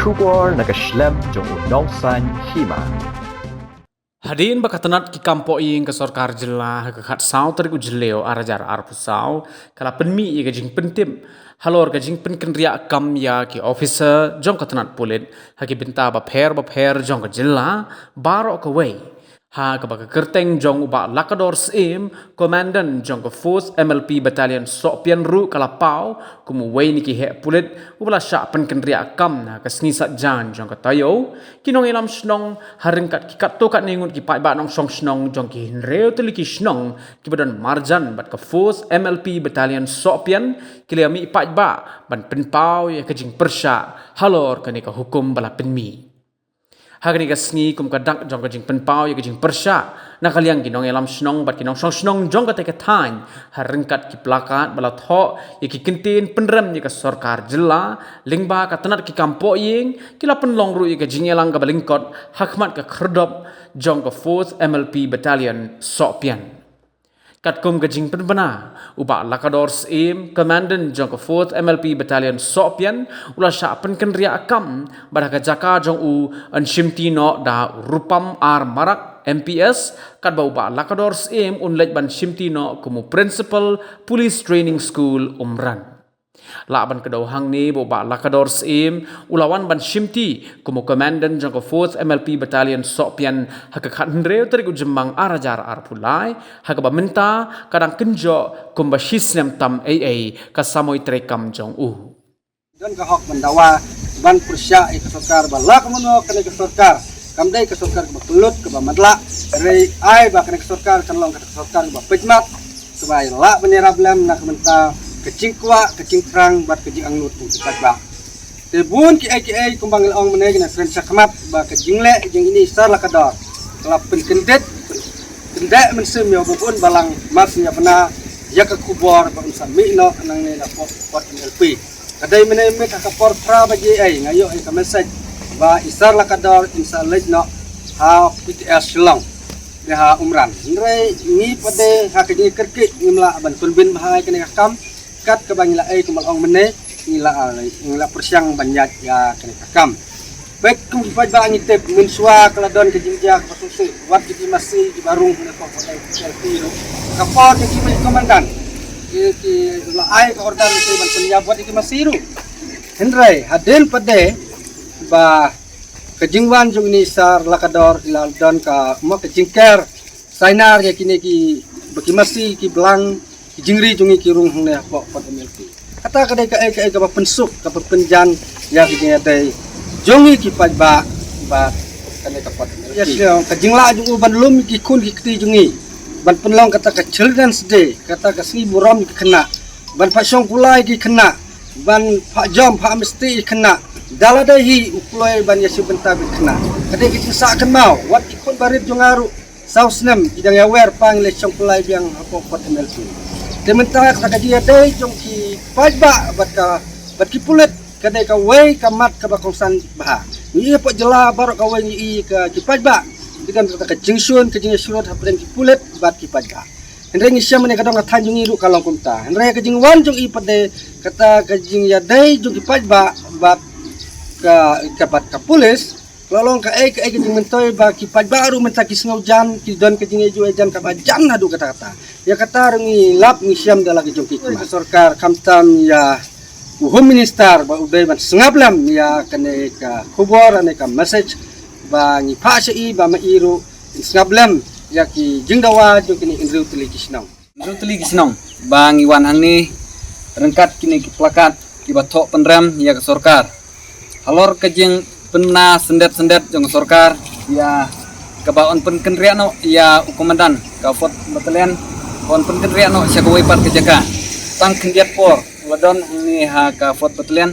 kubor nagaslem jong unong san hima. Hadin bakatanat ki kampo ing ke sorkar jela ke khat saw terigu jeleo arajar arpusaw kala penmi i gajing pentim halor gajing penken ria kam ya ki officer jong katanat pulit haki binta ba pher jong ke jela baro ke way ha ke baka kerteng jong uba lakador sim komandan jong ke force MLP battalion sopian ru kala pau kumu way ni ki he pulit ubala sya penken ria kam na ke snisat jan jong ke tayo kinong ilam snong haringkat ki kat to kat ningut ki pai ba nong song snong jong ki hinreo teli ki snong ki badan marjan bat ke force MLP battalion sopian ki le mi pai ba ban pen pau ya ke jing persya halor ke ni ka hukum bala penmi hagani ka sngi kum ka dak jong ka jing pen pau ya ke jing persya na kaliang kinong elam snong bat kinong song snong jong ka te ka than haringkat ki plakat bala tho ya ki kintin penrem ni ka sorkar jela lingba ka tanat ki kampo ying kila penlong ru ya ke jing elang ka balingkot hakmat ka khrdop jong ka force MLP battalion sopian kat kum ka jing penbana uba lakador sim komandan jong ka fourth MLP battalion sopian ula sya penken ria akam bada ka jaka jong u an shimtino da rupam ar marak MPS kat ba uba lakador sim unlej ban shimtino kumu principal police training school umran laban kedau hang ni boba lakador sim ulawan ban shimti kumu komandan jong ka fourth MLP battalion sopian haka khandreu terigu jembang arajar arpulai haka ba minta kadang kenjo kumba shisnem tam AA ka samoi trekam jong u dan ka hok mendawa ban persya ke sorkar balak mono kene ke sorkar kamdai ke sorkar ke kelut ke madla rei ai ba kene ke sorkar kanlong ke sorkar ba pejmat sebai la benerablem nak menta kecing kuak, kecing terang, bat kecing anglut tu cepat bak. Terbun ki kumbang leong menai kena seren sakmat, ba kecing le, jeng ini sar lah kadar. Kalau penkendet, kendet mensum ya bupun balang mas ya pernah ya ke kubor ba unsan mikno nang ni dapat pot MLP. Kadai menai mek kapor pra bagi ngayo ka message ba isar lah kadar insalej no ha PTS Shillong. Dia umran. Nrai ni pada ha kecing kerkik ngimla ban tulbin bahai kena kam kat ke bangila kumal ong mene ngila persiang banyak ya kena kakam baik kum kipat ba ngitep mensua keladon ke jinja ke pasusi wat ki masih di barung ne ko selfie ro kapor ke komandan ki la ai ke ordan ke ban penjabat iki masih ru hendrai haden pade ba ke jingwan jung ni sar lakador iladon ka mo ke jingker sainar ya kini ki baki masih ki belang jingri jungi kirung hne pot MLP kata kadai ka pensuk ka penjan ya kini dai jungi ki paj ba kane ka pot ya ka jingla jungu ban lum ki kun ki kti jungi ban penlong kata ka children's day kata ka 1000 rom ki kena ban pasong kulai ki kena ban pak jom pak mesti kena daladahi ukloi ban yasu benta ki kena kadai ki sa kan mau wat ki kun barit jungaru sausnem idang ya wer pang le chong kulai biang pot MLP sementara kata dia dai jong ki pajba bat ki pulet kadai ka wei ka mat ka bakongsan bah ni apa jela barok ka wei ni ka ki pajba dikan kata ka jingsun ka jingsurot hapren ki pulet bat ki pajba hendrai ni syam ne kadang ka tanjungi ru kalong kumta hendrai ka jingwan jong i pade kata ka jing ya dai jong ki pajba bat ka bat ka pulis lolong ka jing mentoy ba ki pajba ru menta ki sngau jan ki don ka jing eju jan ka jan hadu kata ya kata rengi lap ni syam da lagi joki sorkar kamtam ya home minister ba ubay ban sengablam ya kane ka kubor ane ka message ba ni pa sei ba mairu sengablam ya ki jingdawa joki ni indru teli kisnong ba ngiwan hang ni rengkat kini ki plakat ki bathok penram ya ka sorkar halor ka jing penna sendet jong sorkar ya kabaon penkenriano ya komandan ka fort battalion kon penkenriano siaga wipat ke jaka tang kendiat por ladon ni ha ka fort battalion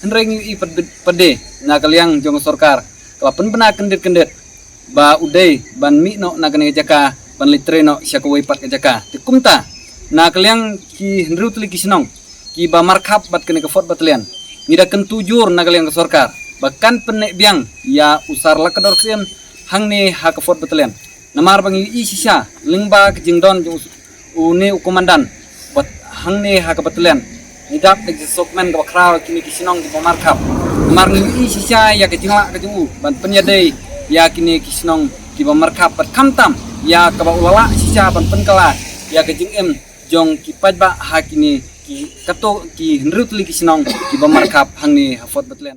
henreng i pede na kaliang jong sorkar kala penbena kendet ba udai ban mikno na kene jaka ban litreno siaga wipat ke jaka tikumta na kaliang ki henru tli kisnong ki ba markap bat kene ke fort battalion ngida ken tujur na kaliang ke sorkar bahkan penek biang ya usar lakador sim hang ni ha ka fort battalion namar bangi i sisa lingba ke jingdon uni komandan bat hang ni ha ka battalion nidap de sokmen ka kra kini kisinong di markap marngi sisa ya kejengla kejungu ban penyadai ya kini kisnong ki bamarkap pat kamtam ya kaba ulala sisa ban penkala ya kejeng jong ki pajba hakini ki kato ki hnrutli kisnong ki bamarkap hangni hafot betlen